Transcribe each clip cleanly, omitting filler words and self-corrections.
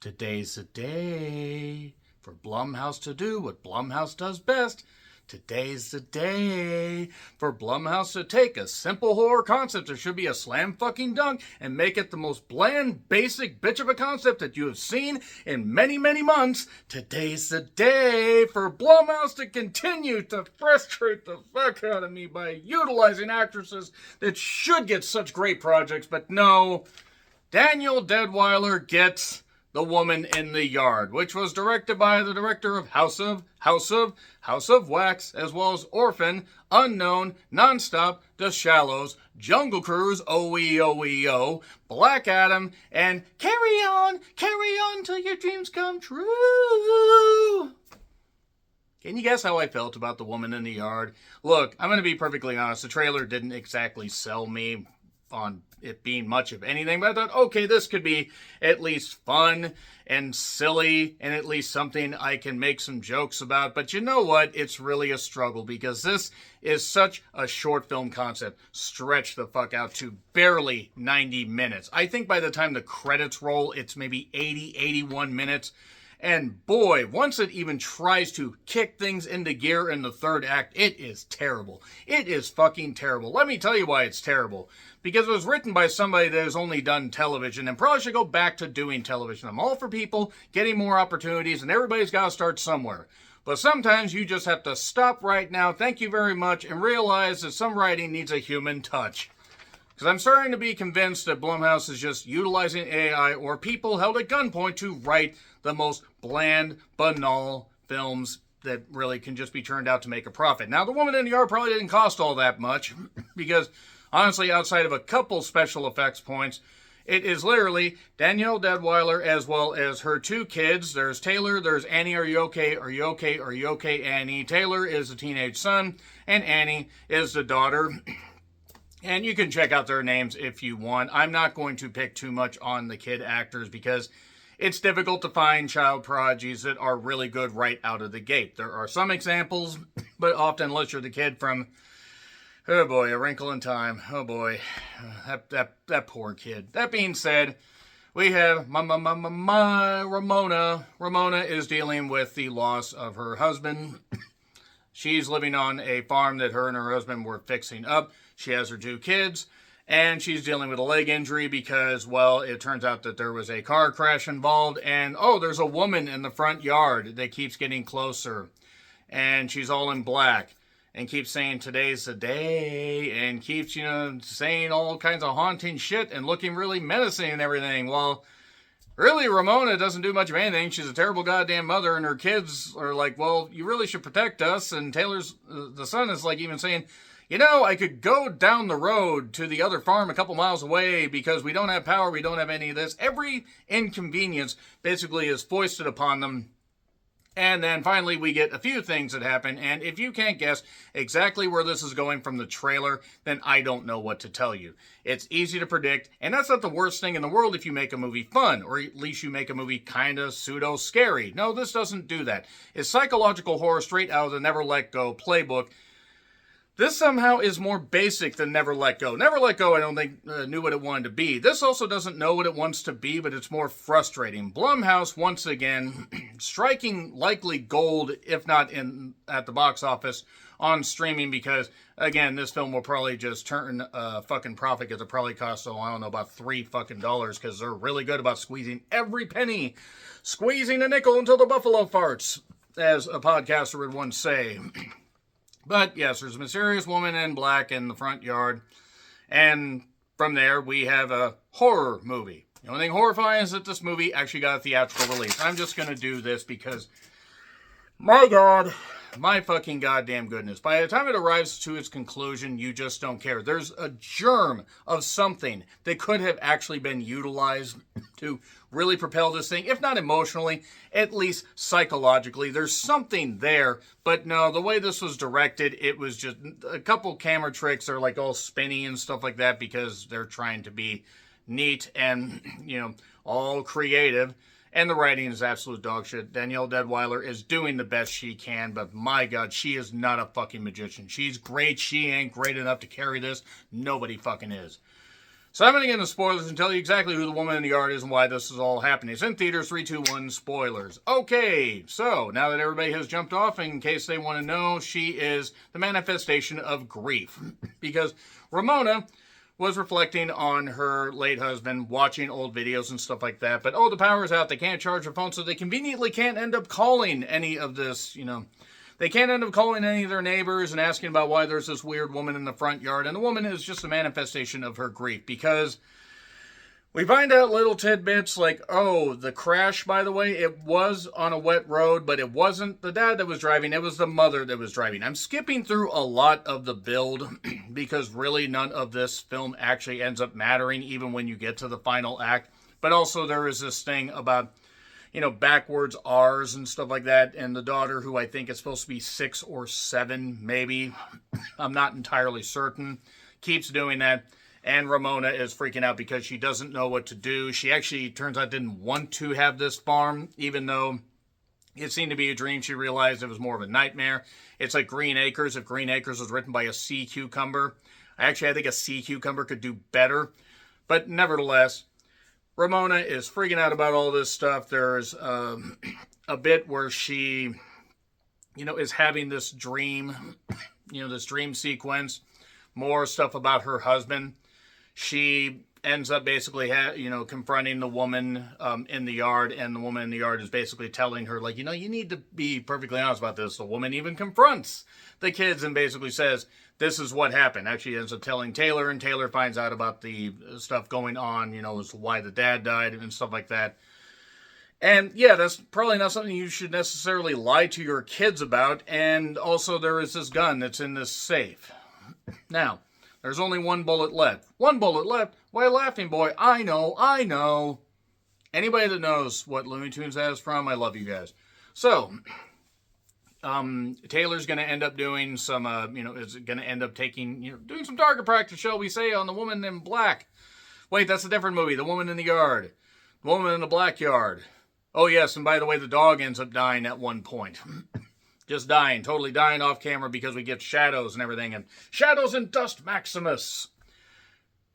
Today's the day for Blumhouse to do what Blumhouse does best. Today's the day for Blumhouse to take a simple horror concept that should be a slam fucking dunk and make it the most bland, basic bitch of a concept that you have seen in many, many months. Today's the day for Blumhouse to continue to frustrate the fuck out of me by utilizing actresses that should get such great projects, but no. Daniel Deadwyler gets The Woman in the Yard, which was directed by the director of House of Wax, as well as Orphan, Unknown, Nonstop, The Shallows, Jungle Cruise, OEO, Black Adam, and Carry On Till Your Dreams Come True. Can you guess how I felt about The Woman in the Yard? Look, I'm going to be perfectly honest. The trailer didn't exactly sell me on it being much of anything, but I thought, okay, this could be at least fun and silly and at least something I can make some jokes about. But you know what? It's really a struggle because this is such a short film concept stretched the fuck out to barely 90 minutes. I think by the time the credits roll, it's maybe 80, 81 minutes. And boy, once it even tries to kick things into gear in the third act, it is terrible. It is fucking terrible. Let me tell you why it's terrible. Because it was written by somebody that has only done television and probably should go back to doing television. I'm all for people getting more opportunities, and everybody's got to start somewhere. But sometimes you just have to stop right now, thank you very much, and realize that some writing needs a human touch. Because I'm starting to be convinced that Blumhouse is just utilizing AI or people held at gunpoint to write the most bland, banal films that really can just be turned out to make a profit. Now, The Woman in the Yard probably didn't cost all that much because, honestly, outside of a couple special effects points, it is literally Danielle Deadwyler as well as her two kids. There's Taylor, there's Annie. Are you okay? Are you okay? Are you okay, Annie? Taylor is the teenage son, and Annie is the daughter. And you can check out their names if you want. I'm not going to pick too much on the kid actors because it's difficult to find child prodigies that are really good right out of the gate. There are some examples, but often unless you're the kid from, oh boy, A Wrinkle in Time. Oh boy, that poor kid. That being said, we have Ramona. Ramona is dealing with the loss of her husband. She's living on a farm that her and her husband were fixing up. She has her two kids, and she's dealing with a leg injury because, well, it turns out that there was a car crash involved, and, oh, there's a woman in the front yard that keeps getting closer, and she's all in black, and keeps saying, today's the day, and keeps, saying all kinds of haunting shit and looking really menacing and everything. Well, really, Ramona doesn't do much of anything. She's a terrible goddamn mother, and her kids are like, well, you really should protect us, and Taylor's, the son is like even saying, I could go down the road to the other farm a couple miles away because we don't have power, we don't have any of this. Every inconvenience basically is foisted upon them. And then finally we get a few things that happen, and if you can't guess exactly where this is going from the trailer, then I don't know what to tell you. It's easy to predict, and that's not the worst thing in the world if you make a movie fun, or at least you make a movie kinda pseudo-scary. No, this doesn't do that. It's psychological horror straight out of the Never Let Go playbook. This somehow is more basic than Never Let Go. Never Let Go, I don't think, knew what it wanted to be. This also doesn't know what it wants to be, but it's more frustrating. Blumhouse, once again, striking likely gold, if not at the box office, on streaming because, again, this film will probably just turn a fucking profit because it probably costs, I don't know, about $3 fucking because they're really good about squeezing every penny. Squeezing a nickel until the buffalo farts, as a podcaster would once say. But yes, there's a mysterious woman in black in the front yard. And from there, we have a horror movie. The only thing horrifying is that this movie actually got a theatrical release. I'm just going to do this because, my God, my fucking goddamn goodness. By the time it arrives to its conclusion, you just don't care. There's a germ of something that could have actually been utilized to really propel this thing, if not emotionally, at least psychologically. There's something there, but no, the way this was directed, it was just a couple camera tricks are like all spinny and stuff like that because they're trying to be neat and, all creative. And the writing is absolute dog shit. Danielle Deadwyler is doing the best she can, but my God, she is not a fucking magician. She's great. She ain't great enough to carry this. Nobody fucking is. So I'm going to get into spoilers and tell you exactly who the woman in the yard is and why this is all happening. It's in theaters, 3, 2, 1, spoilers. Okay, so now that everybody has jumped off, in case they want to know, she is the manifestation of grief. Because Ramona was reflecting on her late husband, watching old videos and stuff like that. But, the power's out. They can't charge her phone, so they conveniently can't end up calling any of this, They can't end up calling any of their neighbors and asking about why there's this weird woman in the front yard. And the woman is just a manifestation of her grief. Because we find out little tidbits like, the crash, by the way, it was on a wet road, but it wasn't the dad that was driving. It was the mother that was driving. I'm skipping through a lot of the build because really none of this film actually ends up mattering, even when you get to the final act. But also there is this thing about backwards R's and stuff like that. And the daughter, who I think is supposed to be 6 or 7, maybe, I'm not entirely certain, keeps doing that. And Ramona is freaking out because she doesn't know what to do. She actually, turns out, didn't want to have this farm, even though it seemed to be a dream. She realized it was more of a nightmare. It's like Green Acres. If Green Acres was written by a sea cucumber, I think a sea cucumber could do better. But nevertheless, Ramona is freaking out about all this stuff. There's a bit where she, is having this dream, this dream sequence, more stuff about her husband. She ends up basically, confronting the woman in the yard, and the woman in the yard is basically telling her, like, you need to be perfectly honest about this. The woman even confronts the kids and basically says, this is what happened. Actually ends up telling Taylor, and Taylor finds out about the stuff going on, as why the dad died and stuff like that. And yeah, that's probably not something you should necessarily lie to your kids about. And also there is this gun that's in this safe. Now, there's only one bullet left. One bullet left? Why, laughing boy, I know. Anybody that knows what Looney Tunes that is from, I love you guys. So, Taylor's going to end up doing some, is going to end up taking, doing some target practice, shall we say, on the woman in black. Wait, that's a different movie. The Woman in the Yard. The Woman in the Black Yard. Oh, yes, and by the way, the dog ends up dying at one point. Just dying, totally dying off camera because we get shadows and everything, and shadows and dust Maximus.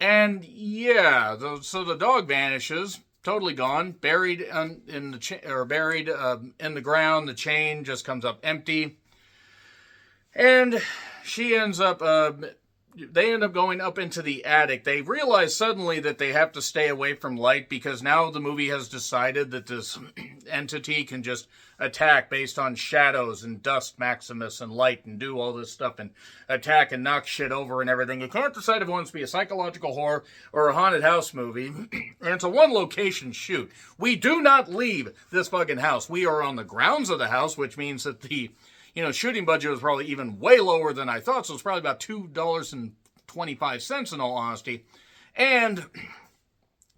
And yeah, so the dog vanishes, totally gone, buried in the ground. The chain just comes up empty, and she ends up. They end up going up into the attic. They realize suddenly that they have to stay away from light because now the movie has decided that this entity can just attack based on shadows and dust Maximus and light and do all this stuff and attack and knock shit over and everything. You can't decide if it wants to be a psychological horror or a haunted house movie. And it's a one-location shoot. We do not leave this fucking house. We are on the grounds of the house, which means that the shooting budget was probably even way lower than I thought, so it's probably about $2.25 in all honesty. And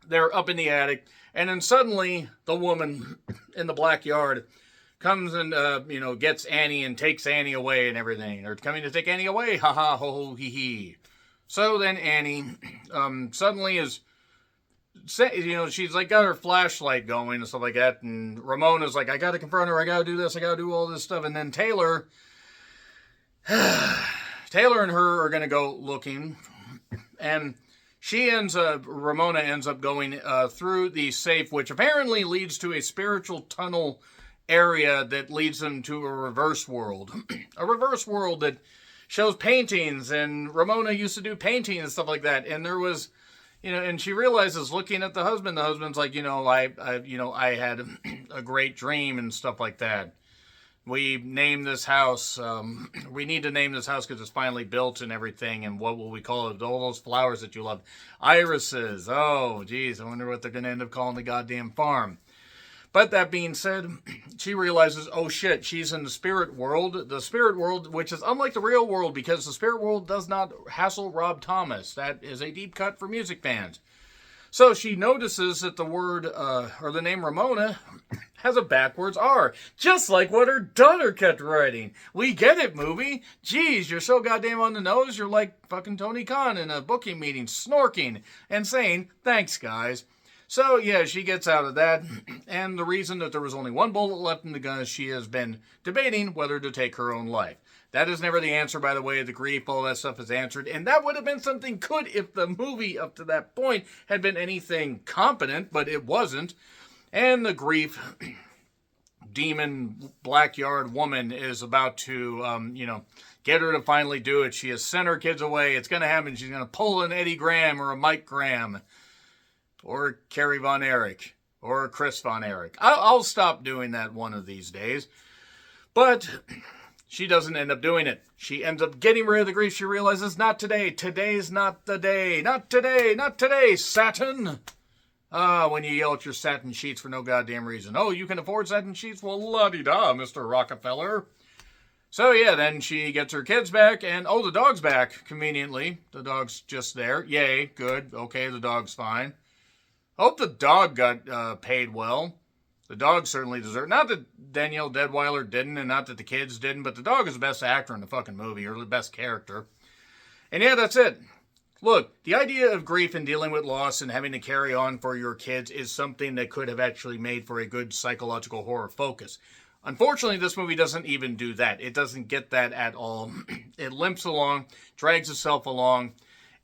they're up in the attic, and then suddenly the woman in the black yard comes and, gets Annie and takes Annie away and everything. They're coming to take Annie away, ha ha, ho ho, hee hee. So then Annie suddenly is, she's like got her flashlight going and stuff like that, and Ramona's like, I gotta confront her, I gotta do this, I gotta do all this stuff, and then Taylor and her are gonna go looking, and Ramona ends up going through the safe, which apparently leads to a spiritual tunnel area that leads them to a reverse world. A reverse world that shows paintings, and Ramona used to do painting and stuff like that, and there was, and she realizes looking at the husband's like, I had a great dream and stuff like that. We named this house, we need to name this house because it's finally built and everything, and what will we call it? All those flowers that you love. Irises. Oh, geez, I wonder what they're going to end up calling the goddamn farm. But that being said, she realizes, oh shit, she's in the spirit world. The spirit world, which is unlike the real world, because the spirit world does not hassle Rob Thomas. That is a deep cut for music fans. So she notices that the word, or the name Ramona, has a backwards R. Just like what her daughter kept writing. We get it, movie. Jeez, you're so goddamn on the nose, you're like fucking Tony Khan in a booking meeting, snorking and saying, thanks, guys. So, yeah, she gets out of that, and the reason that there was only one bullet left in the gun is she has been debating whether to take her own life. That is never the answer, by the way. The grief, all that stuff is answered, and that would have been something good if the movie up to that point had been anything competent, but it wasn't. And the grief demon Blackyard woman is about to, get her to finally do it. She has sent her kids away. It's going to happen. She's going to pull an Eddie Graham or a Mike Graham. Or Carrie Von Erich. Or Chris Von Erich. I'll stop doing that one of these days. But she doesn't end up doing it. She ends up getting rid of the grief. She realizes, not today. Today's not the day. Not today. Not today, Satin. When you yell at your satin sheets for no goddamn reason. Oh, you can afford satin sheets? Well, la-di-da, Mr. Rockefeller. So, yeah, then she gets her kids back, and, the dog's back, conveniently. The dog's just there. Yay, good. Okay, the dog's fine. Hope the dog got paid well. The dog certainly deserved. Not that Danielle Deadweiler didn't, and not that the kids didn't, but the dog is the best actor in the fucking movie, or the best character. And yeah, that's it. Look, the idea of grief and dealing with loss and having to carry on for your kids is something that could have actually made for a good psychological horror focus. Unfortunately, this movie doesn't even do that. It doesn't get that at all. It limps along, drags itself along,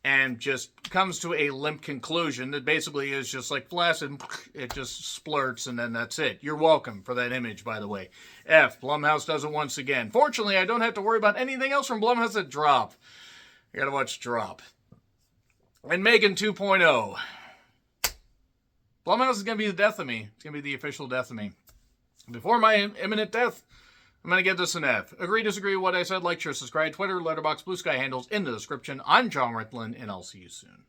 and just comes to a limp conclusion that basically is just like flaccid. It just splurts, and then that's it. You're welcome for that image, by the way. Blumhouse does it once again. Fortunately, I don't have to worry about anything else from Blumhouse that Drop. I gotta watch Drop. And Megan 2.0. Blumhouse is gonna be the death of me. It's gonna be the official death of me. Before my imminent death, I'm going to give this an F. Agree, disagree with what I said, like, share, subscribe, Twitter, Letterboxd, Blue Sky handles in the description. I'm John Ritlin, and I'll see you soon.